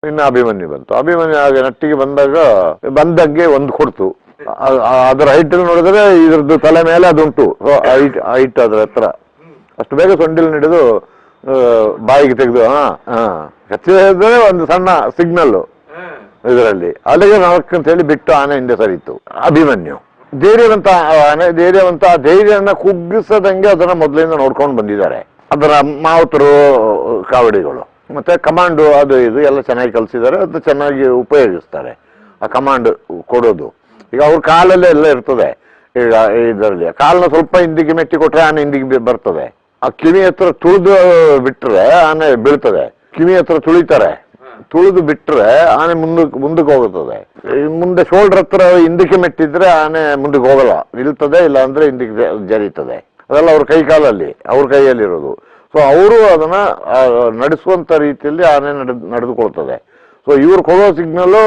ಇನ್ನು ಅಭಿಮನ್ಯು ಬಂತು. ಅಭಿಮನ್ಯು ಹಾಗೆ ನಟ್ಟಿಗೆ ಬಂದಂಗೆ ಒಂದು ಕೊಡ್ತು. ಅದರ ಹೈಟ್ ನೋಡಿದ್ರೆ ಇದ್ರದ್ದು ತಲೆ ಮೇಲೆ ಅದುಂಟು. ಹೈಟ್ ಅದರ ಹತ್ರ ಅಷ್ಟು ಬೇಗ ಸೊಂಡಿಲ್ ಹಿಡಿದು ಬಾಯಿಗೆ ತೆಗೆದು ಕಚ್ಚಿದ್ರೆ ಒಂದು ಸಣ್ಣ ಸಿಗ್ನಲ್ ಇದರಲ್ಲಿ. ಅಲ್ಲಿಗೆ ನಾಲ್ಕಂತ ಹೇಳಿ ಬಿಟ್ಟು ಆನೆ ಹಿಂದೆ ಸರಿತು. ಅಭಿಮನ್ಯು ಧೈರ್ಯವಂತ ಆನೆ, ಧೈರ್ಯನ ಕುಗ್ಗಿಸದಂಗೆ ಅದನ್ನ ಮೊದಲಿಂದ ನೋಡ್ಕೊಂಡು ಬಂದಿದ್ದಾರೆ. ಅದರ ಮಾವುತರು, ಕಾವಡಿಗಳು ಮತ್ತೆ ಕಮಾಂಡು ಅದು ಇದು ಎಲ್ಲ ಚೆನ್ನಾಗಿ ಕಲಿಸಿದ್ದಾರೆ. ಅದು ಚೆನ್ನಾಗಿ ಉಪಯೋಗಿಸ್ತಾರೆ ಆ ಕಮಾಂಡ್ ಕೊಡೋದು. ಈಗ ಅವ್ರ ಕಾಲಲ್ಲೇ ಎಲ್ಲ ಇರ್ತದೆ. ಈಗ ಇದರಲ್ಲಿ ಕಾಲನ್ನ ಸ್ವಲ್ಪ ಹಿಂದಿಗೆ ಮೆಟ್ಟಿ ಕೊಟ್ರೆ ಆನೆ ಹಿಂದಿಗೆ ಬರ್ತದೆ. ಆ ಕಿವಿ ಹತ್ರ ತುಳಿದು ಬಿಟ್ರೆ ಆನೆ ಬೀಳ್ತದೆ. ಕಿವಿ ಹತ್ರ ತುಳಿದು ಬಿಟ್ರೆ ಆನೆ ಮುಂದಕ್ಕೆ ಹೋಗುತ್ತದೆ. ಮುಂದೆ ಶೋಲ್ಡರ್ ಹತ್ರ ಹಿಂದಕ್ಕೆ ಮೆಟ್ಟಿದ್ರೆ ಆನೆ ಮುಂದಕ್ಕೆ ಹೋಗಲ್ಲ, ನಿಲ್ತದೆ, ಇಲ್ಲ ಅಂದ್ರೆ ಹಿಂದಕ್ಕೆ ಜರೀತದೆ. ಅದೆಲ್ಲ ಅವ್ರ ಅವ್ರ ಕೈಯಲ್ಲಿರೋದು. ಸೊ ಅವರು ಅದನ್ನ ನಡೆಸುವಂತ ರೀತಿಯಲ್ಲಿ ಆನೆ ನಡೆದುಕೊಳ್ತದೆ. ಸೊ ಇವ್ರು ಕೊಡೋ ಸಿಗ್ನಲ್ಲು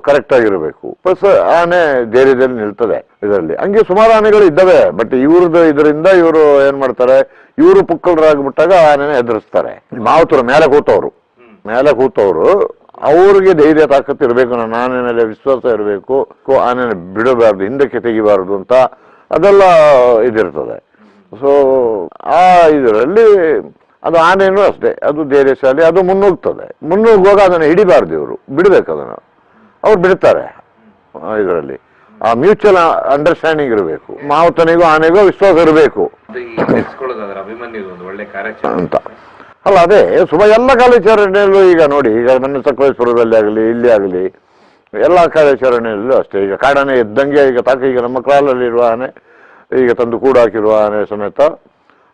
ಕರೆಕ್ಟ್ ಆಗಿರಬೇಕು. ಪ್ಲಸ್ ಆನೆ ಧೈರ್ಯದಲ್ಲಿ ನಿಲ್ತದೆ ಇದರಲ್ಲಿ. ಹಂಗೆ ಸುಮಾರು ಆನೆಗಳು ಇದ್ದಾವೆ. ಬಟ್ ಇದರಿಂದ ಇವರು ಏನ್ ಮಾಡ್ತಾರೆ, ಇವರು ಪುಕ್ಕಲರಾಗ್ಬಿಟ್ಟಾಗ ಆನೆನ ಎದುರಿಸ್ತಾರೆ. ಮಾವುತರು ಮೇಲೆ ಕೂತವರು ಅವ್ರಿಗೆ ಧೈರ್ಯ ತಾಕತ್ತು ಇರಬೇಕು, ನನ್ನ ಆನೆ ಮೇಲೆ ವಿಶ್ವಾಸ ಇರಬೇಕು, ಆನೆನ ಬಿಡಬಾರ್ದು, ಹಿಂದಕ್ಕೆ ತೆಗಿಬಾರ್ದು ಅಂತ ಅದೆಲ್ಲ ಇದಿರ್ತದೆ. ಸೊ ಆ ಇದರಲ್ಲಿ ಅದು ಆನೆನೂ ಅಷ್ಟೇ, ಅದು ಧೈರ್ಯಶಾಲಿ, ಅದು ಮುನ್ನುಗ್ಗುವಾಗ ಅದನ್ನು ಹಿಡಿಬಾರ್ದು, ಇವರು ಬಿಡ್ಬೇಕು ಅದನ್ನು. ಅವ್ರು ಬಿಡ್ತಾರೆ. ಇದರಲ್ಲಿ ಆ ಮ್ಯೂಚುವಲ್ ಅಂಡರ್ಸ್ಟ್ಯಾಂಡಿಂಗ್ ಇರಬೇಕು. ಮಾವುತನಿಗೂ ಆನೆಗೂ ವಿಶ್ವಾಸ ಇರಬೇಕು ಅಂತ. ಅಲ್ಲ ಅದೇ ಎಲ್ಲ ಕಾರ್ಯಾಚರಣೆಯಲ್ಲೂ ಈಗ ನೋಡಿ, ಈಗ ಮೊನ್ನೆ ಸಕಲೇಶ್ವರದಲ್ಲಿ ಆಗಲಿ, ಇಲ್ಲಿ ಆಗಲಿ, ಎಲ್ಲ ಕಾರ್ಯಾಚರಣೆಯಲ್ಲೂ ಅಷ್ಟೇ. ಈಗ ಕಾಡಾನೆ ಇದ್ದಂಗೆ ಈಗ ನಮ್ಮ ಕಾಲಲ್ಲಿರುವ ಆನೆ, ಈಗ ತಂದು ಕೂಡ ಹಾಕಿರುವ ಆನೆ ಸಮೇತ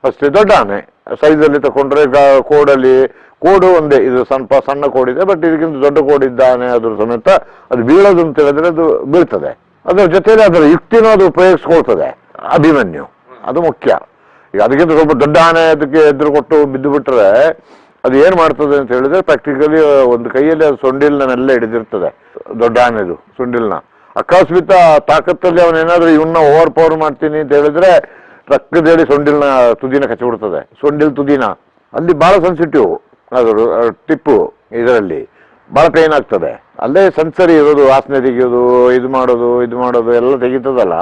ಅಷ್ಟೇ ದೊಡ್ಡ ಆನೆ. ಸೈಜಲ್ಲಿ ತಗೊಂಡ್ರೆ ಕೋಡು ಒಂದೇ, ಇದು ಸ್ವಲ್ಪ ಸಣ್ಣ ಕೋಡಿದೆ, ಬಟ್ ಇದಕ್ಕಿಂತ ದೊಡ್ಡ ಕೋಡಿದ್ದ ಆನೆ ಅದ್ರ ಸಮೇತ ಅದು ಬೀಳೋದು ಅಂತ ಹೇಳಿದ್ರೆ ಅದು ಬೀಳ್ತದೆ. ಅದರ ಜೊತೆಯಲ್ಲಿ ಅದರ ಯುಕ್ತಿನೂ ಅದು ಉಪಯೋಗಿಸ್ಕೊಳ್ತದೆ. ಅಭಿಮನ್ಯು ಅದು ಮುಖ್ಯ. ಈಗ ಅದಕ್ಕಿಂತ ಸ್ವಲ್ಪ ದೊಡ್ಡ ಆನೆ ಅದಕ್ಕೆ ಎದುರು ಕೊಟ್ಟು ಬಿದ್ದು ಬಿಟ್ರೆ ಅದು ಏನ್ ಮಾಡ್ತದೆ ಅಂತ ಹೇಳಿದ್ರೆ, ಪ್ರಾಕ್ಟಿಕಲಿ ಒಂದು ಕೈಯಲ್ಲಿ ಅದು ಸೊಂಡಿಲ್ನೆಲ್ಲ ಹಿಡಿದಿರ್ತದೆ. ದೊಡ್ಡ ಆನೆದು ಸೊಂಡಿಲ್ನ ಅಕಸ್ಮಿತ ತಾಕತ್ತಲ್ಲಿ ಅವನೇನಾದ್ರೂ ಇವನ್ನ ಓವರ್ ಪವರ್ ಮಾಡ್ತೀನಿ ಅಂತ ಹೇಳಿದ್ರೆ ರಕ್ಕದೇಳಿ ಸೊಂಡಿಲ್ನ ತುದಿನ ಕಚ್ಚಿಬಿಡ್ತದೆ. ಸೊಂಡಿಲ್ ತುದಿನ ಅಲ್ಲಿ ಬಹಳ ಸೆನ್ಸಿಟಿವ್, ಅದು ಟಿಪ್ಪು ಇದರಲ್ಲಿ ಬಹಳ ಪೇನ್ ಆಗ್ತದೆ. ಅಲ್ಲೇ ಸೆನ್ಸರಿ ಇರೋದು, ವಾಸನೆ ತೆಗೆಯೋದು, ಇದು ಮಾಡೋದು ಎಲ್ಲ ತೆಗಿತದಲ್ಲ.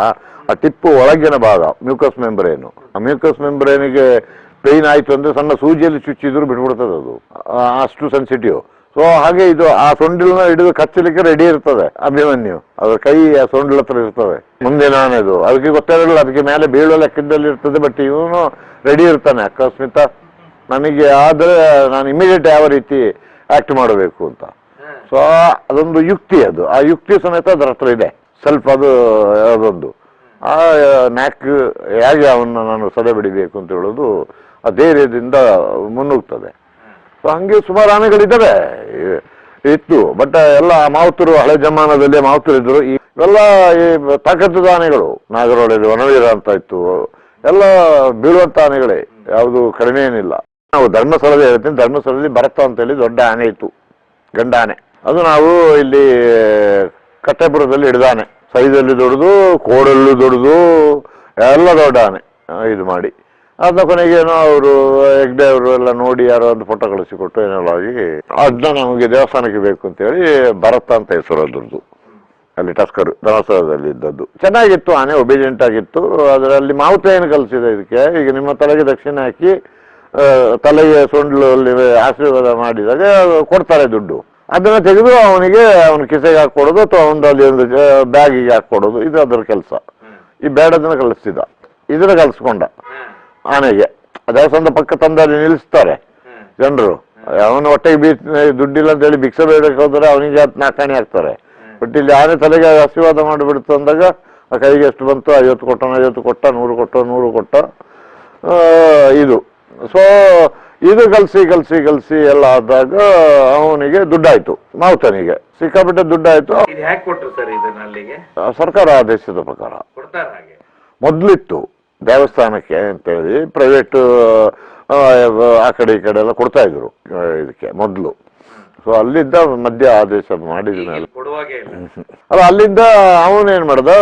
ಆ ಟಿಪ್ಪು ಒಳಗಿನ ಭಾಗ ಮ್ಯೂಕಸ್ ಮೆಂಬ್ರೇನು. ಆ ಮ್ಯೂಕಸ್ ಮೆಂಬ್ರೇನಿಗೆ ಪೇನ್ ಆಯ್ತು ಅಂದ್ರೆ ಸಣ್ಣ ಸೂಜಿಯಲ್ಲಿ ಚುಚ್ಚಿದ್ರು ಬಿಟ್ಬಿಡ್ತದೆ, ಅದು ಅಷ್ಟು ಸೆನ್ಸಿಟಿವ್. ಸೊ ಹಾಗೆ ಇದು ಆ ಸೊಂಡಿಲ್ನ ಹಿಡಿದು ಕಚ್ಚಲಿಕ್ಕೆ ರೆಡಿ ಇರ್ತದೆ ಅಭಿಮನ್ಯು. ಅದ್ರ ಕೈ ಆ ಸೊಂಡಿಲ್ ಹತ್ರ ಇರ್ತದೆ. ಮುಂದಿನ ಆನೆದು ಅದಕ್ಕೆ ಗೊತ್ತಿರಲಿಲ್ಲ, ಅದಕ್ಕೆ ಮೇಲೆ ಬೀಳೋ ಲೆಕ್ಕದಲ್ಲಿ ಇರ್ತದೆ. ಬಟ್ ಇವನು ರೆಡಿ ಇರ್ತಾನೆ, ಅಕಸ್ಮಿತ ನನಗೆ ಆದ್ರೆ ನಾನು ಇಮಿಡಿಯೇಟ್ ಯಾವ ರೀತಿ ಆಕ್ಟ್ ಮಾಡಬೇಕು ಅಂತ. ಸೊ ಅದೊಂದು ಯುಕ್ತಿ, ಆ ಯುಕ್ತಿ ಸಮೇತ ಅದರ ಹತ್ರ ಇದೆ ಸ್ವಲ್ಪ. ಅದೊಂದು ಆ ನ್ಯಾಕ್ ಹೇಗೆ ಅವನ್ನ ನಾನು ಸದೆ ಬಿಡಿಬೇಕು ಅಂತ ಹೇಳೋದು ಆ ಧೈರ್ಯದಿಂದ ಮುನ್ನುಗ್ತದೆ. ಸೊ ಹಂಗೆ ಸುಮಾರು ಆನೆಗಳಿದ್ದಾವೆ ಇತ್ತು. ಬಟ್ ಎಲ್ಲ ಮಾವುತರು, ಹಳೆ ಜಮಾನದಲ್ಲಿ ಮಾವುತರು ಇದ್ರು. ಇವೆಲ್ಲ ಈ ತಾಕತ್ತದ ಆನೆಗಳು, ನಾಗರಹೊಳೆ ವನವೀರ ಅಂತ ಇತ್ತು, ಎಲ್ಲ ಬೀಳುವಂತ ಆನೆಗಳೇ, ಯಾವುದು ಕಡಿಮೆ ಏನಿಲ್ಲ. ನಾವು ಧರ್ಮಸ್ಥಳದಲ್ಲಿ ಹೇಳ್ತೀನಿ, ಧರ್ಮಸ್ಥಳದಲ್ಲಿ ಭರತ ಅಂತ ಹೇಳಿ ದೊಡ್ಡ ಆನೆ ಇತ್ತು, ಗಂಡ ಆನೆ. ಅದು ನಾವು ಇಲ್ಲಿ ಕಟ್ಟೆಪುರದಲ್ಲಿ ಹಿಡಿದಾನೆ. ಸೈಜಲ್ಲಿ ದೊಡ್ಡದು, ಕೋಡಲ್ಲೂ ದೊಡ್ಡದು, ಎಲ್ಲ ದೊಡ್ಡ ಆನೆ ಇದು ಮಾಡಿ. ಅದನ್ನ ಕೊನೆಗೇನೋ ಅವರು ಹೆಗ್ಡೆ ಅವರು ಎಲ್ಲ ನೋಡಿ ಯಾರೋ ಒಂದು ಫೋಟೋ ಕಳಿಸಿಕೊಟ್ಟು ಏನೆಲ್ಲ ಆಗಿ ಅದನ್ನ ನಮಗೆ ದೇವಸ್ಥಾನಕ್ಕೆ ಬೇಕು ಅಂತೇಳಿ ಭರತ ಅಂತ ಹೆಸರು ಅದ್ರದ್ದು. ಅಲ್ಲಿ ಟಸ್ಕರ್ ಧರ್ಮಸ್ಥಳದಲ್ಲಿ ಇದ್ದದ್ದು. ಚೆನ್ನಾಗಿತ್ತು ಆನೆ, ಒಬಿಡಿಯಂಟ್ ಆಗಿತ್ತು. ಅದರಲ್ಲಿ ಮಾವುತ ಏನು ಕಲಿಸಿದೆ ಇದಕ್ಕೆ, ಈಗ ನಿಮ್ಮ ತಲೆಗೆ ದಕ್ಷಿಣ ಹಾಕಿ ತಲೆಗೆ ಸೊಂಡ್ಲಲ್ಲಿ ಆಶೀರ್ವಾದ ಮಾಡಿದಾಗ ಕೊಡ್ತಾರೆ ದುಡ್ಡು. ಅದನ್ನ ತೆಗೆದು ಅವನ ಕಿಸೆಗೆ ಹಾಕೊಡೋದು ಅಥವಾ ಅಲ್ಲಿ ಒಂದು ಬ್ಯಾಗಿಗೆ ಹಾಕೊಡೋದು, ಇದು ಅದರ ಕೆಲಸ. ಈ ಬೇಡದನ್ನ ಕಲಿಸ್ತಿದ್ದ, ಇದನ್ನ ಕಲಿಸ್ಕೊಂಡ ಆನೆಗೆ. ದೇವಸ್ಥಾನದ ಪಕ್ಕ ತಂದಲ್ಲಿ ನಿಲ್ಲಿಸ್ತಾರೆ ಜನರು. ಅವನ ಹೊಟ್ಟೆಗೆ ದುಡ್ಡಿಲ್ಲ ಅಂತ ಹೇಳಿ ಭಿಕ್ಷೆ ಬೇಡಕ್ಕೆ ಹೋದ್ರೆ ಅವನಿಗೆ 4 ಆಣೆ ಹಾಕ್ತಾರೆ. ಬಟ್ ಇಲ್ಲಿ ಆನೆ ತಲೆಗೆ ಆಶೀರ್ವಾದ ಮಾಡಿಬಿಡ್ತು ಅಂದಾಗ ಆ ಕೈಗೆ ಎಷ್ಟು ಬಂತು, 50 ಕೊಟ್ಟ, 50 ಕೊಟ್ಟ, 100 ಕೊಟ್ಟ, 100 ಕೊಟ್ಟ, ಇದು. ಸೊ ಇದು ಕಲ್ಸಿ ಎಲ್ಲ ಆದಾಗ ಅವನಿಗೆ ದುಡ್ಡಾಯ್ತು, ಮಾವುತನಿಗೆ ಸಿಕ್ಕಾಬಿಟ್ಟೆ ದುಡ್ಡಾಯ್ತು. ಸರ್ಕಾರ ಆದೇಶದ ಪ್ರಕಾರ ಮೊದ್ಲಿತ್ತು ದೇವಸ್ಥಾನಕ್ಕೆ ಅಂತೇಳಿ, ಪ್ರೈವೇಟ್ ಆ ಕಡೆ ಈ ಕಡೆ ಎಲ್ಲ ಕೊಡ್ತಾ ಇದ್ರು ಇದಕ್ಕೆ ಮೊದಲು. ಸೊ ಅಲ್ಲಿದ್ದ ಮಧ್ಯ ಆದೇಶ ಮಾಡಿದ ಮೇಲೆ ಅಲ್ಲ, ಅಲ್ಲಿಂದ ಅವನೇನ್ ಮಾಡ್ದ,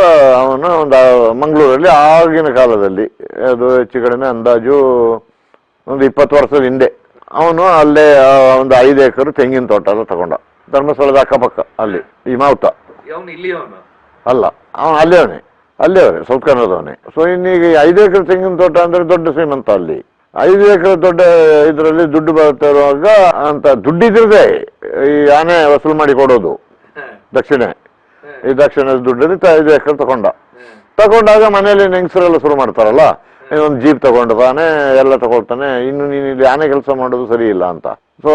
ಅವನು ಒಂದು ಮಂಗಳೂರಲ್ಲಿ ಆಗಿನ ಕಾಲದಲ್ಲಿ, ಅದು ಹೆಚ್ಚು ಕಡಿಮೆ ಅಂದಾಜು ಒಂದು 20 ವರ್ಷದ ಹಿಂದೆ ಅವನು ಅಲ್ಲೇ ಒಂದು 5 ಎಕರೆ ತೆಂಗಿನ ತೋಟ ಎಲ್ಲ ತಗೊಂಡ, ಧರ್ಮಸ್ಥಳದ ಅಕ್ಕಪಕ್ಕ ಅಲ್ಲಿ ಈ ಮಾವುತ ಅಲ್ಲ, ಅವನು ಅಲ್ಲೇವನೇ ಸೌತ್ ಕನ್ನಡದವನೇ. ಸೊ ಇನ್ನೀಗ 5 ಎಕರೆ ತೆಂಗಿನ ತೋಟ ಅಂದ್ರೆ ದೊಡ್ಡ ಶ್ರೀಮಂತ ಅಲ್ಲಿ. 5 ಎಕರೆ ದೊಡ್ಡ ಇದರಲ್ಲಿ ದುಡ್ಡು ಬರ್ತಾ ಇರುವಾಗ ಅಂತ ದುಡ್ಡಿದ್ರೆ ಈ ಆನೆ ವಸೂಲು ಮಾಡಿ ಕೊಡೋದು ದಕ್ಷಿಣೆ. ಈ ದಕ್ಷಿಣದ ದುಡ್ಡಲ್ಲಿ 5 ಎಕರೆ ತಗೊಂಡಾಗ ಮನೆಯಲ್ಲಿ ಹೆಂಗಸರೆಲ್ಲ ಶುರು ಮಾಡ್ತಾರಲ್ಲ, ಒಂದು ಜೀಪ್ ತಗೊಂಡಿದ್ದಾನೆ, ಎಲ್ಲ ತಗೊಳ್ತಾನೆ, ಇನ್ನು ನೀನು ಇಲ್ಲಿ ಆನೆ ಕೆಲಸ ಮಾಡೋದು ಸರಿ ಇಲ್ಲ ಅಂತ. ಸೊ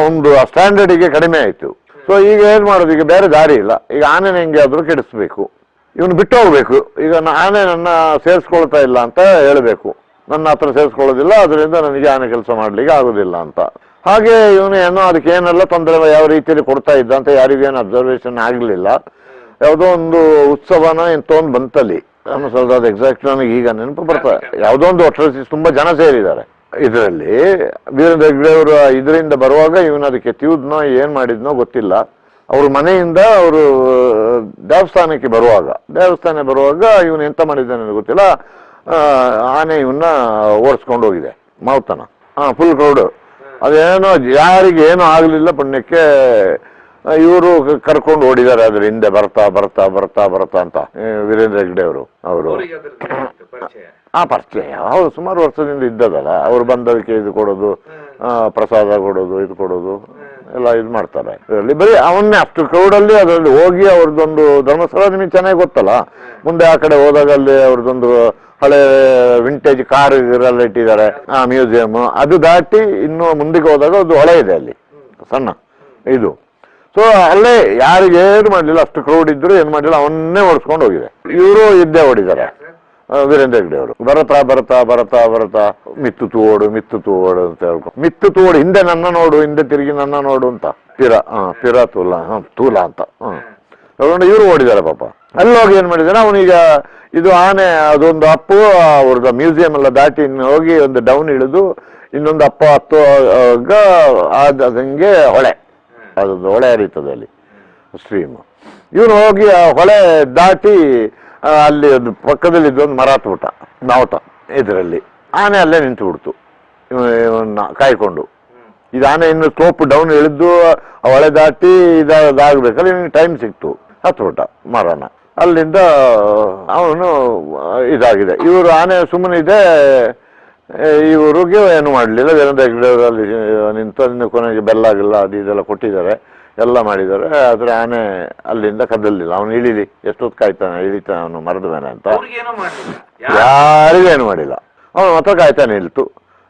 ಒಂದು ಸ್ಟ್ಯಾಂಡರ್ಡಿಗೆ ಕಡಿಮೆ ಆಯ್ತು. ಸೊ ಈಗ ಏನ್ ಮಾಡೋದು, ಈಗ ಬೇರೆ ದಾರಿ ಇಲ್ಲ. ಈಗ ಆನೆನ ಹೆಂಗೆ ಆದ್ರೂ ಕೆಡಿಸ್ಬೇಕು, ಇವನು ಬಿಟ್ಟು ಹೋಗ್ಬೇಕು. ಈಗ ಆನೆ ನನ್ನ ಸೇರಿಸ್ಕೊಳ್ತಾ ಇಲ್ಲ ಅಂತ ಹೇಳಬೇಕು, ನನ್ನ ಹತ್ರ ಸೇರಿಸ್ಕೊಳ್ಳೋದಿಲ್ಲ, ಅದರಿಂದ ನನಗೆ ಆನೆ ಕೆಲಸ ಮಾಡ್ಲಿಕ್ಕೆ ಆಗೋದಿಲ್ಲ ಅಂತ. ಹಾಗೆ ಇವನು ಏನೋ ಅದಕ್ಕೆ ಏನೆಲ್ಲ ತೊಂದರೆ ಯಾವ ರೀತಿಯಲ್ಲಿ ಕೊಡ್ತಾ ಇದ್ದ ಅಂತ ಯಾರಿಗೇನು ಅಬ್ಸರ್ವೇಷನ್ ಆಗಲಿಲ್ಲ. ಯಾವುದೋ ಒಂದು ಉತ್ಸವನ ಎಂತೊಂದು ಬಂತಲ್ಲಿ ಧರ್ಮಸ್ಥಳದ, ಎಕ್ಸಾಕ್ಟ್ ನನಗೆ ಈಗ ನೆನಪು ಬರ್ತಾರೆ. ಯಾವುದೋ ಒಂದು ಅಟ್ರಾಸಿಟಿ, ತುಂಬಾ ಜನ ಸೇರಿದ್ದಾರೆ ಇದರಲ್ಲಿ. ವೀರೇಂದ್ರ ಹೆಗ್ಗಡೆಯವರು ಇದರಿಂದ ಬರುವಾಗ ಇವನು ಅದಕ್ಕೆ ತಿವಿದ್ನೋ ಏನ್ ಮಾಡಿದ್ನೋ ಗೊತ್ತಿಲ್ಲ. ಅವ್ರ ಮನೆಯಿಂದ ಅವರು ದೇವಸ್ಥಾನಕ್ಕೆ ಬರುವಾಗ ಇವನು ಎಂತ ಮಾಡಿದ್ದಾನೆ ಗೊತ್ತಿಲ್ಲ, ಆನೆ ಇವನ್ನ ಓಡಿಸ್ಕೊಂಡು ಹೋಗಿದೆ ಮಾವುತನ. Full crowd. ಅದೇನೋ ಯಾರಿಗೆ ಏನೂ ಆಗ್ಲಿಲ್ಲ, ಪುಣ್ಯಕ್ಕೆ ಇವರು ಕರ್ಕೊಂಡು ಓಡಿದ್ದಾರೆ ಅದ್ರ ಹಿಂದೆ ಬರ್ತಾ ಅಂತ ವೀರೇಂದ್ರ ಹೆಗ್ಗಡೆ ಅವರು ಪರಿಚಯ ಹೌದು, ಸುಮಾರು ವರ್ಷದಿಂದ ಇದ್ದದಲ್ಲ. ಅವ್ರು ಬಂದದಕ್ಕೆ ಇದು ಕೊಡೋದು, ಪ್ರಸಾದ ಕೊಡೋದು, ಇದು ಕೊಡೋದು ಎಲ್ಲ ಇದು ಮಾಡ್ತಾರೆ ಇದರಲ್ಲಿ. ಬರೀ ಅವನ್ನೇ ಅಷ್ಟು ಕ್ರೌಡಲ್ಲಿ ಅದರಲ್ಲಿ ಹೋಗಿ ಅವ್ರದ್ದೊಂದು ಧರ್ಮಸ್ಥಳ ನಿಮಗೆ ಚೆನ್ನಾಗಿ ಗೊತ್ತಲ್ಲ. ಮುಂದೆ ಆ ಕಡೆ ಹೋದಾಗ ಅಲ್ಲಿ ಅವ್ರದ್ದೊಂದು ಹಳೆ ವಿಂಟೇಜ್ ಕಾರ್ ಎಲ್ಲ ಇಟ್ಟಿದ್ದಾರೆ, ಮ್ಯೂಸಿಯಂ. ಅದು ದಾಟಿ ಇನ್ನು ಮುಂದಕ್ಕೆ ಹೋದಾಗ ಒಂದು ಹೊಳೆ ಇದೆ ಅಲ್ಲಿ ಸಣ್ಣ ಇದು. ಸೊ ಅಲ್ಲೇ ಯಾರಿಗೆ ಏನು ಮಾಡಲಿಲ್ಲ, ಅಷ್ಟು ಕ್ರೌಡ್ ಇದ್ರು ಏನು ಮಾಡಲಿಲ್ಲ, ಅವನ್ನೇ ಓಡಿಸ್ಕೊಂಡು ಹೋಗಿದೆ. ಇವರು ಇದ್ದೇ ಓಡಿದ್ದಾರೆ ವೀರೇಂದ್ರ ಹೆಗ್ಗಡೆ ಅವರು. ಬರತಾ ಮಿತ್ತು ತೂಡು ಅಂತ ಹೇಳ್ಕೊಂಡು, ಮಿತ್ತು ತೂಡು ಹಿಂದೆ ನನ್ನ ನೋಡು, ಹಿಂದೆ ತಿರುಗಿ ನನ್ನ ನೋಡು ಅಂತ ಪಿರ ತೂಲ ಅಂತ ತಗೊಂಡು ಇವರು ಓಡಿದ್ದಾರೆ ಪಾಪ. ಅಲ್ಲಿ ಹೋಗಿ ಏನ್ ಮಾಡಿದಾರೆ ಅವನೀಗ, ಇದು ಆನೆ ಅದೊಂದು ಅಪ್ಪು ಅವ್ರದ್ದು ಮ್ಯೂಸಿಯಂ ಎಲ್ಲ ದಾಟಿ ಇನ್ನು ಹೋಗಿ ಒಂದು ಡೌನ್ ಇಳಿದು ಇನ್ನೊಂದು ಅಪ್ಪ ಹಂಗೆ ಹೊಳೆ, ಅದೊಂದು ಹೊಳೆ ಹರಿತದೆ ಅಲ್ಲಿ ಸ್ಟ್ರೀಮ್. ಇವನು ಹೋಗಿ ಆ ಹೊಳೆ ದಾಟಿ ಅಲ್ಲಿ ಒಂದು ಪಕ್ಕದಲ್ಲಿ ಇದ್ದೊಂದು ಮರ ತೋಟ ಮಾವುತ ಇದರಲ್ಲಿ. ಆನೆ ಅಲ್ಲೇ ನಿಂತು ಬಿಡ್ತು ಇವನ್ನ ಕಾಯ್ಕೊಂಡು. ಇದು ಆನೆ ಇನ್ನು ಸ್ಲೋಪ್ ಡೌನ್ ಇಳಿದು ಹೊಳೆ ದಾಟಿ ಇದಾಗಬೇಕಲ್ಲ, ಇವನಿಗೆ ಟೈಮ್ ಸಿಕ್ತು, ಹತ್ಬಿಟ್ಟ ಮರನ. ಅಲ್ಲಿಂದ ಅವನು ಇದಾಗಿದೆ. ಇವರು ಆನೆ ಸುಮ್ಮನೆ ಇದೆ, ಇವರಿಗೆ ಏನು ಮಾಡಲಿಲ್ಲ. ವೀರೇಂದ್ರ ಹೆಗ್ಗಡೆ ಅಲ್ಲಿ ನಿಂತು ಕೊನೆಗೆ ಬೆಲ್ಲಾಗಿಲ್ಲ ಅದು ಇದೆಲ್ಲ ಕೊಟ್ಟಿದ್ದಾರೆ, ಎಲ್ಲ ಮಾಡಿದ್ದಾರೆ. ಆದರೆ ಆನೆ ಅಲ್ಲಿಂದ ಕದಲಿಲ್ಲ. ಅವನು ಇಳಿಲಿ, ಎಷ್ಟೊತ್ತು ಕಾಯ್ತಾನೆ, ಇಳಿತಾನೆ ಅವನು ಮರದ ಮೇಲೆ ಅಂತ ಯಾರಿಗೂ ಏನು ಮಾಡಿಲ್ಲ. ಅವನು ಮಾತ್ರ ಕಾಯ್ತಾನೆ ನಿಲ್ತು.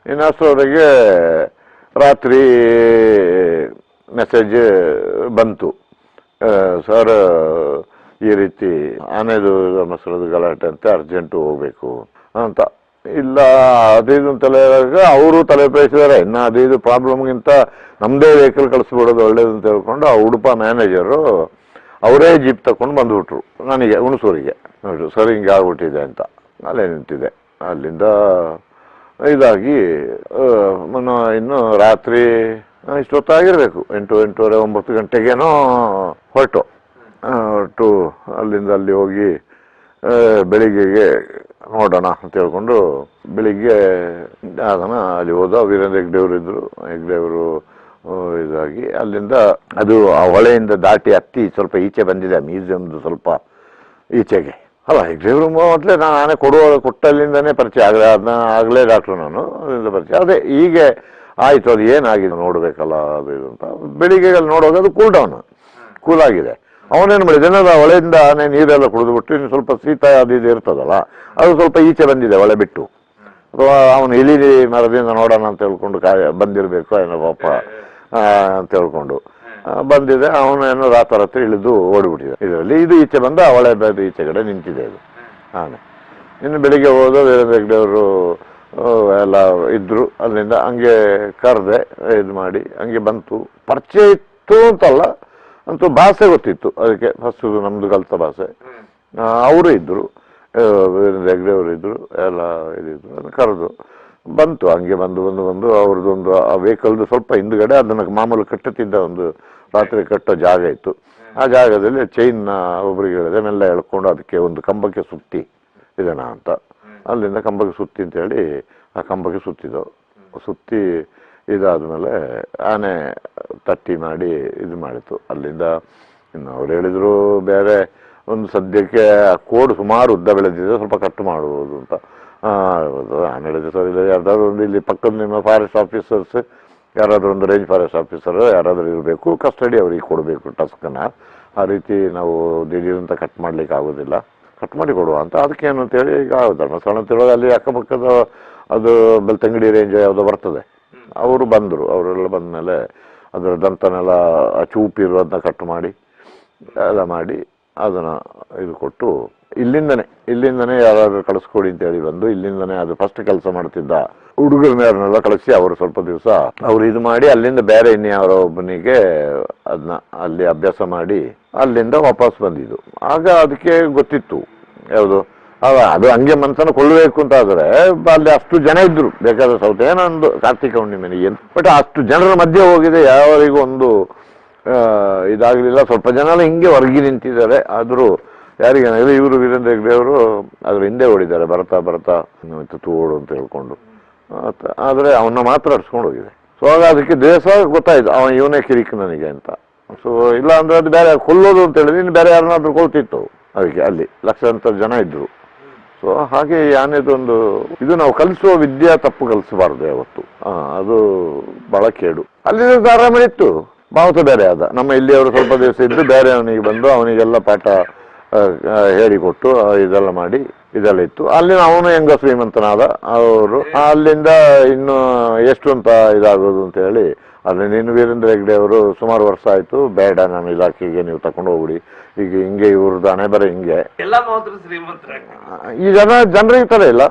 ಇನ್ನು ಅಷ್ಟರವರೆಗೆ ರಾತ್ರಿ ಮೆಸೇಜ್ ಬಂತು, ಸರ್ ಈ ರೀತಿ ಆನೆದು ಧರ್ಮಸ್ಥಳದ ಗಲಾಟೆ ಅಂತ, ಅರ್ಜೆಂಟು ಹೋಗ್ಬೇಕು ಅಂತ. ಇಲ್ಲ ಅದಿದು ತಲೆ ಅವರು ತಲೆ ಉಪಯೋಗಿಸಿದ್ದಾರೆ. ಇನ್ನು ಅದಿದು ಪ್ರಾಬ್ಲಮ್ಗಿಂತ ನಮ್ಮದೇ ವೆಹಿಕಲ್ ಕಳಿಸ್ಬಿಡೋದು ಒಳ್ಳೇದು ಅಂತ ಹೇಳ್ಕೊಂಡು ಆ ಉಡುಪ ಮ್ಯಾನೇಜರು ಅವರೇ ಜೀಪ್ ತಗೊಂಡು ಬಂದುಬಿಟ್ರು ನನಗೆ ಹುಣಸೂರಿಗೆ. ನೋಡ್ರಿ ಸರ್ ಹಿಂಗೆ ಆಗ್ಬಿಟ್ಟಿದೆ ಅಂತ ಅಲ್ಲೇ ನಿಂತಿದೆ. ಅಲ್ಲಿಂದ ಇದಾಗಿ ಇನ್ನು ರಾತ್ರಿ ಇಷ್ಟೊತ್ತಾಗಿರ್ಬೇಕು, 8, 8:30, 9 ಗಂಟೆಗೇನೋ ಹೊರಟು ಅಲ್ಲಿಂದ ಅಲ್ಲಿ ಹೋಗಿ ಬೆಳಿಗ್ಗೆಗೆ ನೋಡೋಣ ಅಂತ ಹೇಳ್ಕೊಂಡು ಬೆಳಿಗ್ಗೆ ಅದನ್ನ ಅಲ್ಲಿ ಹೋದ. ವೀರೇಂದ್ರ ಹೆಗ್ಗಡೆಯವರು ಇದ್ರು, ಹೆಗ್ಗಡೆಯವರು ಇದಾಗಿ ಅಲ್ಲಿಂದ ಅದು ಆ ಹೊಳೆಯಿಂದ ದಾಟಿ ಹತ್ತಿ ಸ್ವಲ್ಪ ಈಚೆ ಬಂದಿದೆ ಮ್ಯೂಸಿಯಮ್ದು ಸ್ವಲ್ಪ ಈಚೆಗೆ. ಅಲ್ಲ ಹೆಗ್ಗಡೆಯವರು ಮೊದಲೇ ನಾನು ಆನೆ ಕೊಟ್ಟಲ್ಲಿಂದನೇ ಪರಿಚಯ ಆಗಲೇ ಡಾಕ್ಟ್ರು ನಾನು, ಅದರಿಂದ ಪರಿಚಯ. ಅದೇ ಹೀಗೆ ಆಯಿತು, ಅದು ಏನಾಗಿದೆ ನೋಡಬೇಕಲ್ಲ ಅದು ಇದು ಅಂತ. ಬೆಳಿಗ್ಗೆ ಅಲ್ಲಿ ನೋಡುವಾಗ ಅದು ಕೂಲಾಗಿದೆ. ಅವನೇನು ಮಾಡಿದ ಹೊಳೆಯಿಂದ ಆನೆ ನೀರೆಲ್ಲ ಕುಡಿದ್ಬಿಟ್ಟು ಇನ್ನು ಸ್ವಲ್ಪ ಶೀತ ಅದು ಇದು ಇರ್ತದಲ್ಲ, ಅದು ಸ್ವಲ್ಪ ಈಚೆ ಬಂದಿದೆ ಹೊಳೆ ಬಿಟ್ಟು. ಅಥವಾ ಅವನು ಇಳಿ ಮರದಿಂದ ನೋಡೋಣ ಅಂತ ಹೇಳ್ಕೊಂಡು ಬಂದಿರಬೇಕು ಏನೋ ಪಾಪ ಅಂತ ಹೇಳ್ಕೊಂಡು ಬಂದಿದೆ. ಅವನೇನೋ ರಾತ್ರಿ ಇಳಿದು ಓಡಿಬಿಟ್ಟಿದೆ ಇದರಲ್ಲಿ. ಇದು ಈಚೆ ಬಂದ ಹೊಳೆ ಬೇರೆ ಈಚೆ ಕಡೆ ನಿಂತಿದೆ ಅದು ಆನೆ. ಇನ್ನು ಬೆಳಿಗ್ಗೆ ಹೋದ ವೀರೇಂದ್ರ ಹೆಗ್ಗಡೆಯವರು ಎಲ್ಲ ಇದ್ರು. ಅಲ್ಲಿಂದ ಹಂಗೆ ಕರೆದೆ, ಇದು ಮಾಡಿ ಹಂಗೆ ಬಂತು. ಪರಿಚಯ ಇತ್ತು ಅಂತಲ್ಲ, ಅಂತೂ ಭಾಷೆ ಗೊತ್ತಿತ್ತು ಅದಕ್ಕೆ. ಫಸ್ಟ್ ನಮ್ದು ಕಲಿತ ಭಾಷೆ. ಅವರು ಇದ್ರು, ವೀರೇಂದ್ರ ಹೆಗ್ಗಡೆಯವರು ಇದ್ರು, ಎಲ್ಲ ಇದಿದ್ರು. ಕರೆದು ಬಂತು. ಹಂಗೆ ಬಂದು ಅವ್ರದ್ದೊಂದು ಆ ವೆಹಿಕಲ್ದು ಸ್ವಲ್ಪ ಹಿಂದ್ಗಡೆ ಅದನ್ನು ಮಾಮೂಲು ಕಟ್ಟುತ್ತಿದ್ದ ಒಂದು ರಾತ್ರಿ ಕಟ್ಟೋ ಜಾಗ ಇತ್ತು. ಆ ಜಾಗದಲ್ಲಿ ಚೈನ್ನ ಒಬ್ರಿಗೆ ಹೇಳಿದೆ, ಮೆಲ್ಲ ಎಳ್ಕೊಂಡು ಅದಕ್ಕೆ ಒಂದು ಕಂಬಕ್ಕೆ ಸುತ್ತಿ ಇದನ್ನ ಅಂತ. ಅಲ್ಲಿಂದ ಕಂಬಕ್ಕೆ ಸುತ್ತಿ ಅಂತೇಳಿ ಆ ಕಂಬಕ್ಕೆ ಸುತ್ತಿದ್ದವು. ಸುತ್ತಿ ಇದಾದ್ಮೇಲೆ ಆನೆ ತಟ್ಟಿ ಮಾಡಿ ಇದು ಮಾಡಿತು. ಅಲ್ಲಿಂದ ಇನ್ನು ಅವ್ರು ಹೇಳಿದ್ರು ಬೇರೆ ಒಂದು ಸದ್ಯಕ್ಕೆ ಕೋಡ್ ಸುಮಾರು ಉದ್ದ ಬೆಳೆದಿದೆ, ಸ್ವಲ್ಪ ಕಟ್ ಮಾಡುವುದು ಅಂತ. ನಾನು ಹೇಳಿದೆ ಸರ್, ಇಲ್ಲ ಯಾರ್ದಾದ್ರು ಒಂದು ಇಲ್ಲಿ ಪಕ್ಕದ ನಿಮ್ಮ ಫಾರೆಸ್ಟ್ ಆಫೀಸರ್ಸ್ ಯಾರಾದರೂ ಒಂದು ರೇಂಜ್ ಫಾರೆಸ್ಟ್ ಆಫೀಸರ್ ಯಾರಾದರೂ ಇರಬೇಕು, ಕಸ್ಟಡಿ ಅವ್ರಿಗೆ ಕೊಡಬೇಕು ಟಸ್ಕನ್ನ. ಆ ರೀತಿ ನಾವು ದಿಢೀರಂತ ಕಟ್ ಮಾಡ್ಲಿಕ್ಕೆ ಆಗೋದಿಲ್ಲ, ಕಟ್ ಮಾಡಿ ಕೊಡುವ ಅಂತ. ಅದಕ್ಕೇನು ಅಂತೇಳಿ ಈಗ ಧರ್ಮಸ್ಥಳ ಅಂತೇಳುವಾಗ ಅಲ್ಲಿ ಅಕ್ಕಪಕ್ಕದ ಅದು ಬೆಳ್ತಂಗಡಿ ರೇಂಜ್ ಯಾವುದೋ ಬರ್ತದೆ, ಅವರು ಬಂದರು. ಅವರೆಲ್ಲ ಬಂದಮೇಲೆ ಅದರ ದಂತನೆಲ್ಲ ಚೂಪಿರೋದನ್ನ ಕಟ್ ಮಾಡಿ ಎಲ್ಲ ಮಾಡಿ ಅದನ್ನು ಇದು ಕೊಟ್ಟು ಇಲ್ಲಿಂದನೇ ಯಾರಾದ್ರೂ ಕಳಿಸ್ಕೊಡಿ ಅಂತೇಳಿ ಬಂದು ಇಲ್ಲಿಂದನೇ ಅದು ಫಸ್ಟ್ ಕೆಲಸ ಮಾಡ್ತಿದ್ದ ಹುಡುಗರನ್ನೆಲ್ಲ ಕಳಿಸಿ ಅವರು ಸ್ವಲ್ಪ ದಿವಸ ಅವ್ರು ಇದು ಮಾಡಿ ಅಲ್ಲಿಂದ ಬೇರೆ ಇನ್ಯಾರೋ ಒಬ್ಬನಿಗೆ ಅದನ್ನ ಅಲ್ಲಿ ಅಭ್ಯಾಸ ಮಾಡಿ ಅಲ್ಲಿಂದ ವಾಪಸ್ ಬಂದಿದ್ದು. ಆಗ ಅದಕ್ಕೆ ಗೊತ್ತಿತ್ತು ಯಾವುದು ಅದು ಹಂಗೆ ಮನಸ್ಸನ್ನು ಕೊಲ್ಲಬೇಕು ಅಂತ ಆದರೆ ಅಲ್ಲಿ ಅಷ್ಟು ಜನ ಇದ್ರು, ಬೇಕಾದ ಸೌತೆ ಏನೊಂದು ಕಾರ್ತಿಕ ಹುಣ್ಣಿಮೆನಿಗೆ. ಬಟ್ ಅಷ್ಟು ಜನರ ಮಧ್ಯೆ ಹೋಗಿದೆ, ಯಾವರಿಗೂ ಒಂದು ಇದಾಗಲಿಲ್ಲ. ಸ್ವಲ್ಪ ಜನ ಎಲ್ಲ ಹಿಂಗೆ ಹೊರಗಿ ನಿಂತಿದ್ದಾರೆ, ಆದರೂ ಯಾರಿಗೇನಾಗಲಿ. ಇವರು ವೀರೇಂದ್ರ ಹೆಗ್ಡೆ ಅವರು ಅದ್ರ ಹಿಂದೆ ಓಡಿದ್ದಾರೆ, ಬರ್ತಾ ತೂಡು ಅಂತ ಹೇಳ್ಕೊಂಡು. ಆದರೆ ಅವನ್ನ ಮಾತ್ರ ಅಡ್ಸ್ಕೊಂಡು ಹೋಗಿದೆ. ಸೊ ಆಗ ಅದಕ್ಕೆ ದೇಶ ಗೊತ್ತಾಯ್ತು ಇವನೇ ಕಿರಿಕ್ ನನಗೆ ಅಂತ. ಸೊ ಇಲ್ಲ ಅಂದ್ರೆ ಅದು ಬೇರೆ ಕೊಲ್ಲೋದು ಅಂತ ಹೇಳಿದ್ರೆ ಇನ್ನು ಬೇರೆ ಯಾರನ್ನಾದ್ರೂ ಕೊಲ್ತಿತ್ತು. ಅದಕ್ಕೆ ಅಲ್ಲಿ ಲಕ್ಷಾಂತರ ಜನ ಇದ್ರು. ಸೊ ಹಾಗೆ ಆನೆದೊಂದು ಇದು ನಾವು ಕಲಿಸುವ ವಿದ್ಯೆ ತಪ್ಪು ಕಲಿಸಬಾರ್ದು ಯಾವತ್ತು. ಅದು ಬಹಳ ಕೇಡು. ಅಲ್ಲಿ ಆರಾಮನೆ ಇತ್ತು, ಭಾವತ ಬೇರೆ ಆದ. ನಮ್ಮ ಇಲ್ಲಿಯವರು ಸ್ವಲ್ಪ ದಿವಸ ಇದ್ದು ಬೇರೆ ಅವನಿಗೆ ಬಂದು ಅವನಿಗೆಲ್ಲ ಪಾಠ ಹೇಳಿಕೊಟ್ಟು ಇದೆಲ್ಲ ಮಾಡಿ ಇದೆಲ್ಲ ಇತ್ತು. ಅಲ್ಲಿ ಅವನು ಹೆಂಗ ಶ್ರೀಮಂತನಾದ. ಅವರು ಅಲ್ಲಿಂದ ಇನ್ನು ಎಷ್ಟು ಅಂತ ಇದಾಗೋದು ಅಂತ ಹೇಳಿ ಅಲ್ಲಿ ನೀನು ವೀರೇಂದ್ರ ಹೆಗ್ಡೆ ಅವರು ಸುಮಾರು ವರ್ಷ ಆಯ್ತು, ಬೇಡ ನಾನು ಇಲಾಖೆಗೆ ನೀವು ತಗೊಂಡು ಹೋಗ್ಬಿಡಿ, ಈಗ ಹಿಂಗೆ ಇವ್ರದ್ದು ಹಣೆ ಬರ ಹಿಂಗೆ. ಈ ಜನರಿಗೆ ತರ ಇಲ್ಲ.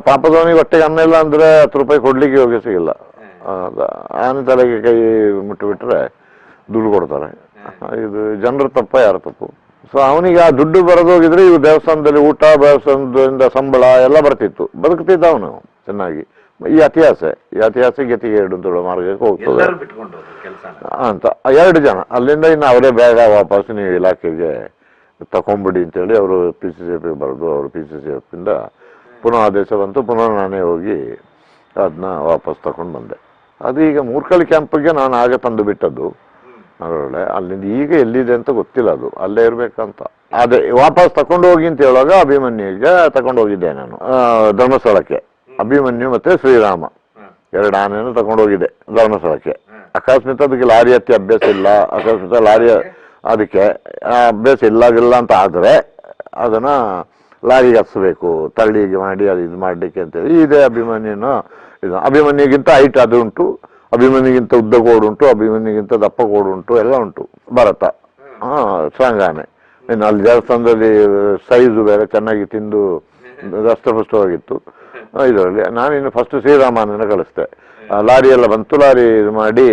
ಪಾಪದವನಿಗೆ ಹೊಟ್ಟೆಗೆ ಅನ್ನ ಇಲ್ಲ ಅಂದ್ರೆ 10 ರೂಪಾಯಿ ಕೊಡ್ಲಿಕ್ಕೆ ಹೋಗಿ ಸಿಗಿಲ್ಲ. ಆನೆ ತಲೆಗೆ ಕೈ ಮುಟ್ಟಿಬಿಟ್ರೆ ದುಡ್ಡು ಕೊಡ್ತಾರೆ. ಇದು ಜನರ ತಪ್ಪ ಯಾರ ತಪ್ಪು? ಸೊ ಅವನಿಗೆ ಆ ದುಡ್ಡು ಬರೋದೋಗಿದ್ರೆ ಇವು ದೇವಸ್ಥಾನದಲ್ಲಿ ಊಟ, ದೇವಸ್ಥಾನದಿಂದ ಸಂಬಳ ಎಲ್ಲ ಬರ್ತಿತ್ತು, ಬದುಕ್ತಿದ್ದ ಅವನು ಚೆನ್ನಾಗಿ. ಈ ಅತಿಯಾಸೆ ಗೆತಿಗೆ ಹಿಡಿದು ಮಾರ್ಗಕ್ಕೆ ಹೋಗ್ತದೆ ಅಂತ 2 ಜನ ಅಲ್ಲಿಂದ ಇನ್ನು ಅವರೇ ಬೇಡ ವಾಪಸ್ ನೀವು ಇಲಾಖೆಗೆ ತಕೊಂಬಿಡಿ ಅಂತೇಳಿ ಅವರು PCCF ಬರೆದು ಅವರು PCCF ಇಂದ ಪುನಃ ಆದೇಶ ಬಂತು. ಪುನಃ ನಾನೇ ಹೋಗಿ ಅದನ್ನ ವಾಪಸ್ ತಗೊಂಡು ಬಂದೆ. ಅದು ಈಗ ಮೂರ್ಕಳಿ ಕ್ಯಾಂಪಿಗೆ ನಾನು ಆಗ ತಂದು ಬಿಟ್ಟದ್ದು ಅದರೊಳ್ಳೆ. ಅಲ್ಲಿಂದ ಈಗ ಎಲ್ಲಿದೆ ಅಂತ ಗೊತ್ತಿಲ್ಲ, ಅದು ಅಲ್ಲೇ ಇರ್ಬೇಕಂತ. ಅದೇ ವಾಪಸ್ ತಕೊಂಡು ಹೋಗಿ ಅಂತ ಹೇಳುವಾಗ ಅಭಿಮನ್ಯುಗೆ ತಕೊಂಡು ಹೋಗಿದ್ದೆ ನಾನು ಧರ್ಮಸ್ಥಳಕ್ಕೆ. ಅಭಿಮನ್ಯು ಮತ್ತೆ ಶ್ರೀರಾಮ 2 ಆನೆಯನ್ನು ತಗೊಂಡು ಹೋಗಿದ್ದೆ ಧರ್ಮಸ್ಥಳಕ್ಕೆ. ಅಕಸ್ಮಾತ್ ಅದಕ್ಕೆ ಲಾರಿ ಹತ್ತಿ ಅಭ್ಯಾಸ ಇಲ್ಲ, ಅಕಸ್ಮಾತ್ ಲಾರಿ ಅದಕ್ಕೆ ಅಭ್ಯಾಸ ಇಲ್ಲಾಗಿಲ್ಲ ಅಂತ ಆದರೆ ಅದನ್ನ ಲಾರಿಗೆ ಹತ್ಸ್ಬೇಕು, ತಳ್ಳಿಗೆ ಮಾಡಿ ಅದು ಇದು ಮಾಡಲಿಕ್ಕೆ ಅಂತೇಳಿ ಇದೇ ಅಭಿಮನ್ಯುನ. ಇದು ಅಭಿಮನ್ಯುಗಿಂತ ಹೈಟ್ ಅದು ಉಂಟು, ಅಭಿಮನ್ಯುಗಿಂತ ಉದ್ದ ಕೋಡು ಉಂಟು, ಅಭಿಮನ್ಯುಗಿಂತ ದಪ್ಪ ಕೋಡು ಉಂಟು, ಎಲ್ಲ ಉಂಟು. ಭರತ ಸ್ಟ್ರಾಂಗ್ ಆನೆ. ಇನ್ನು ಅಲ್ಲಿ ದೇವಸ್ಥಾನದಲ್ಲಿ ಸೈಜು ಬೇರೆ ಚೆನ್ನಾಗಿ ತಿಂದು ದಷ್ಟಪುಷ್ಟವಾಗಿತ್ತು. ಇದರಲ್ಲಿ ನಾನಿನ್ನು ಫಸ್ಟ್ ಶ್ರೀರಾಮನನ್ನ ಕಳಿಸ್ದೆ. ಲಾರಿ ಎಲ್ಲ ಬಂತು, ಲಾರಿ ಇದು ಮಾಡಿ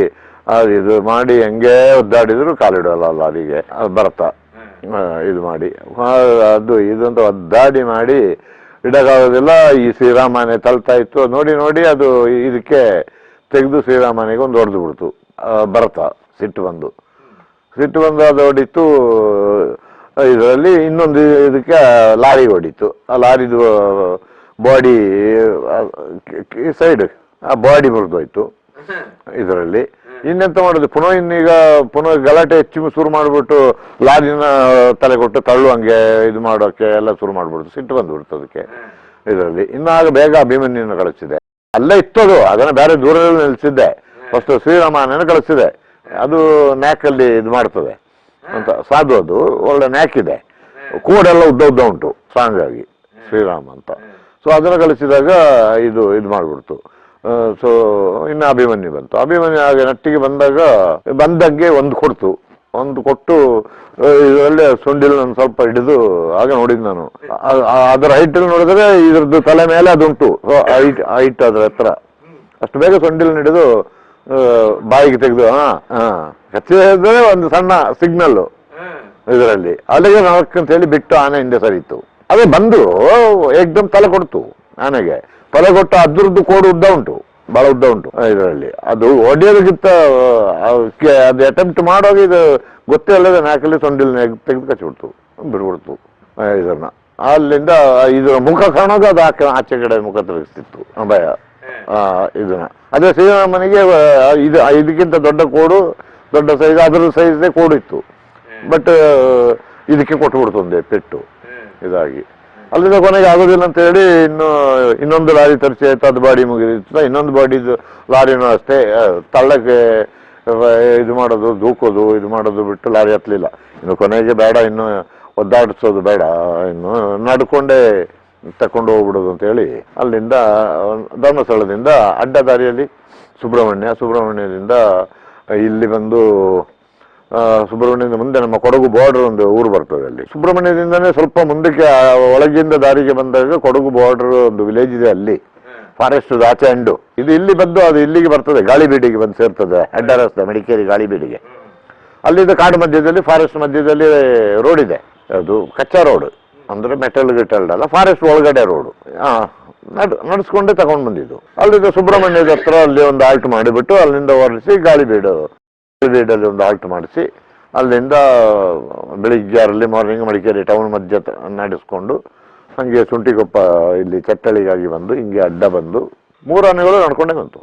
ಇದು ಮಾಡಿ ಹೆಂಗೆ ಒದ್ದಾಡಿದ್ರು ಕಾಲಿಡೋಲ್ಲ ಲಾರಿಗೆ. ಭರತ ಇದು ಮಾಡಿ ಅದು ಇದು ಅಂತ ಒದ್ದಾಡಿ ಮಾಡಿ ಇಡಕ್ಕಾಗೋದಿಲ್ಲ. ಈ ಶ್ರೀರಾಮನೆ ತಳ್ತಾ ಇತ್ತು, ನೋಡಿ ಅದು ಇದಕ್ಕೆ ತೆಗೆದು ಶ್ರೀರಾಮನಿಗೆ ಒಂದು ಹೊಡೆದು ಬಿಡ್ತು. ಭರತ ಸಿಟ್ಟು ಬಂದು ಅದು ಹೊಡಿತು. ಇದರಲ್ಲಿ ಇನ್ನೊಂದು ಇದಕ್ಕೆ ಲಾರಿಗೆ ಹೊಡಿತು. ಆ ಲಾರಿದು ಬಾಡಿ ಸೈಡ್ ಆ ಬಾಡಿ ಮುರಿದೋಯ್ತು. ಇದರಲ್ಲಿ ಇನ್ನೆಂತ ಮಾಡೋದು, ಪುನಃ ಗಲಾಟೆ ಹೆಚ್ಚು ಶುರು ಮಾಡಿಬಿಟ್ಟು ಲಾರಿನ ತಲೆ ಕೊಟ್ಟು ತಳ್ಳುವಂಗೆ ಇದು ಮಾಡೋಕೆ ಎಲ್ಲ ಶುರು ಮಾಡ್ಬಿಡ್ತು. ಸಿಟ್ಟು ಬಂದ್ಬಿಡ್ತು ಅದಕ್ಕೆ. ಇದರಲ್ಲಿ ಇನ್ನಾಗ ಬೇಗ ಅಭಿಮನ್ಯುನ ಕಳಿಸಿದೆ. ಅಲ್ಲೇ ಇತ್ತದು, ಅದನ್ನ ಬೇರೆ ದೂರದಲ್ಲಿ ನಿಲ್ಸಿದ್ದೆ. ಫಸ್ಟ್ ಶ್ರೀರಾಮನನ್ನು ಕಳಿಸಿದೆ. ಅದು ನ್ಯಾಕಲ್ಲಿ ಇದು ಮಾಡ್ತದೆ ಅಂತ ಸಾಧು, ಅದು ಒಳ್ಳೆ ನ್ಯಾಕ್ ಇದೆ. ಕೋಡೆಲ್ಲ ಉದ್ದ ಉಂಟು ಸ್ಟ್ರಾಂಗ್ ಆಗಿ ಶ್ರೀರಾಮ ಅಂತ. ಸೊ ಅದನ್ನು ಕಳಿಸಿದಾಗ ಇದು ಮಾಡ್ಬಿಡ್ತು. ಸೊ ಇನ್ನು ಅಭಿಮನ್ಯು ಬಂತು. ಅಭಿಮನ್ಯು ಹಾಗೆ ನಟ್ಟಿಗೆ ಬಂದಂಗೆ ಒಂದು ಕೊಟ್ಟು ಇದರಲ್ಲೇ ಸೊಂಡಿಲ್ ನಾನು ಸ್ವಲ್ಪ ಹಿಡಿದು ಆಗ ನೋಡಿದ್ ನಾನು. ಅದರ ಹೈಟ್ ನೋಡಿದ್ರೆ ಇದ್ರದ್ದು ತಲೆ ಮೇಲೆ ಅದುಂಟು. ಹೈಟ್ ಅದರ ಹತ್ರ ಅಷ್ಟು ಬೇಗ ಸೊಂಡಿಲ್ ಹಿಡಿದು ಬಾಯಿಗೆ ತೆಗೆದು ಕಚ್ಚಿದ್ರೆ ಒಂದು ಸಣ್ಣ ಸಿಗ್ನಲ್ ಇದರಲ್ಲಿ ಅಲ್ಲಿಗೆ ಅಂತ ಹೇಳಿ ಬಿಟ್ಟು ಆನೆ ಹಿಂದೆ ಸರಿತು. ಅದೇ ಬಂದು ಏಕ್ದಮ್ ತಲೆ ಕೊಡ್ತು ಆನೆಗೆ. ತಲೆ ಕೊಟ್ಟು ಅದ್ರದ್ದು ಕೋಡು ಉದ್ದ ಉಂಟು, ಬಹಳ ಉದ್ದ ಉಂಟು ಇದರಲ್ಲಿ. ಅದು ಹೊಡೆಯೋದಕ್ಕಿಂತ ಅದು ಅಟೆಂಪ್ಟ್ ಮಾಡುವಾಗ ಇದು ಗೊತ್ತೇ ಅಲ್ಲದೆ ನಾಲ್ಕಲ್ಲಿ ಸೊಂಡಿಲ್ ತೆಗೆದು ಕಚ್ಚಿಬಿಡ್ತು, ಬಿಡ್ಬಿಡ್ತು ಇದನ್ನ. ಅಲ್ಲಿಂದ ಇದರ ಮುಖ ಕಾಣೋದು ಅದು ಆಚೆ ಕಡೆ ಮುಖ ತಿರುಗಿಸ್ತಿತ್ತು ಭಯ. ಇದನ್ನ. ಅದೇ ಶ್ರೀರಾಮನಿಗೆ ಇದಕ್ಕಿಂತ ದೊಡ್ಡ ಕೋಡು, ದೊಡ್ಡ ಸೈಜ್, ಅದರ ಸೈಜ್ದೇ ಕೋಡು ಇತ್ತು. ಬಟ್ ಇದಕ್ಕೆ ಕೊಟ್ಟುಬಿಡ್ತು ಒಂದೇ ಪೆಟ್ಟು ಇದಾಗಿ. ಅಲ್ಲಿಂದ ಕೊನೆಗೆ ಆಗೋದಿಲ್ಲ ಅಂತ ಹೇಳಿ ಇನ್ನೊಂದು ಲಾರಿ ತರಿಸಿ ಆಯ್ತು, ಅದು ಬಾಡಿ ಮುಗಿದಿತ್ತು. ಇನ್ನೊಂದು ಬಾಡಿದು ಲಾರಿನೂ ಅಷ್ಟೇ ತಳ್ಳಕ್ಕೆ ಇದು ಮಾಡೋದು, ದೂಕೋದು, ಇದು ಮಾಡೋದು ಬಿಟ್ಟು ಲಾರಿ ಹತ್ತಲಿಲ್ಲ. ಇನ್ನು ಕೊನೆಗೆ ಬೇಡ, ಇನ್ನು ಒದ್ದಾಡಿಸೋದು ಬೇಡ, ಇನ್ನು ನಡ್ಕೊಂಡೇ ತಕೊಂಡು ಹೋಗ್ಬಿಡೋದು ಅಂತೇಳಿ ಅಲ್ಲಿಂದ ಧರ್ಮಸ್ಥಳದಿಂದ ಅಡ್ಡ ದಾರಿಯಲ್ಲಿ ಸುಬ್ರಹ್ಮಣ್ಯದಿಂದ ಇಲ್ಲಿ ಬಂದು ಸುಬ್ರಹ್ಮಣ್ಯದಿಂದ ಮುಂದೆ ನಮ್ಮ ಕೊಡಗು ಬಾರ್ಡರ್ ಒಂದು ಊರು ಬರ್ತದೆ. ಅಲ್ಲಿ ಸುಬ್ರಹ್ಮಣ್ಯದಿಂದನೇ ಸ್ವಲ್ಪ ಮುಂದಕ್ಕೆ ಒಳಗಿಂದ ದಾರಿಗೆ ಬಂದಾಗ ಕೊಡಗು ಬಾರ್ಡರ್ ಒಂದು ವಿಲೇಜ್ ಇದೆ, ಅಲ್ಲಿ ಫಾರೆಸ್ಟ್ ಆಚೆ ಅಂಡು. ಇದು ಇಲ್ಲಿ ಬಂದು ಅದು ಇಲ್ಲಿಗೆ ಬರ್ತದೆ, ಗಾಳಿಬೀಡಿಗೆ ಬಂದು ಸೇರ್ತದೆ, ಅಡ್ಡ ರಸ್ತೆ ಮಡಿಕೇರಿ ಗಾಳಿಬೀಡಿಗೆ. ಅಲ್ಲಿಂದ ಕಾಡು ಮಧ್ಯದಲ್ಲಿ, ಫಾರೆಸ್ಟ್ ಮಧ್ಯದಲ್ಲಿ ರೋಡ್ ಇದೆ. ಅದು ಕಚ್ಚಾ ರೋಡ್ ಅಂದ್ರೆ ಮೆಟಲ್ ಅಲ್ಲ, ಫಾರೆಸ್ಟ್ ಒಳಗಡೆ ರೋಡು. ನಡೆಸ್ಕೊಂಡೇ ತಗೊಂಡು ಬಂದಿದ್ದು. ಅಲ್ಲಿಂದ ಸುಬ್ರಹ್ಮಣ್ಯದ ಹತ್ರ ಅಲ್ಲಿ ಒಂದು ಆಲ್ಟ್ ಮಾಡಿಬಿಟ್ಟು ಅಲ್ಲಿಂದ ಹೊರಡಿಸಿ ಗಾಳಿಬೀಡಲ್ಲಿ ಒಂದು ಆಲ್ಟ್ ಮಾಡಿಸಿ ಅಲ್ಲಿಂದ ಬೆಳಿಗ್ಗೆ ಅರ್ಲಿ ಮಾರ್ನಿಂಗ್ ಮಡಿಕೇರಿ ಟೌನ್ ಮಧ್ಯ ನಡೆಸ್ಕೊಂಡು ಹಂಗೆ ಶುಂಠಿಕೊಪ್ಪ ಇಲ್ಲಿ ಚಟ್ಟಳಿಗಾಗಿ ಬಂದು ಹಿಂಗೆ ಅಡ್ಡ ಬಂದು 3 ಆನೆಗಳು ನಡ್ಕೊಂಡೇ ಬಂತು.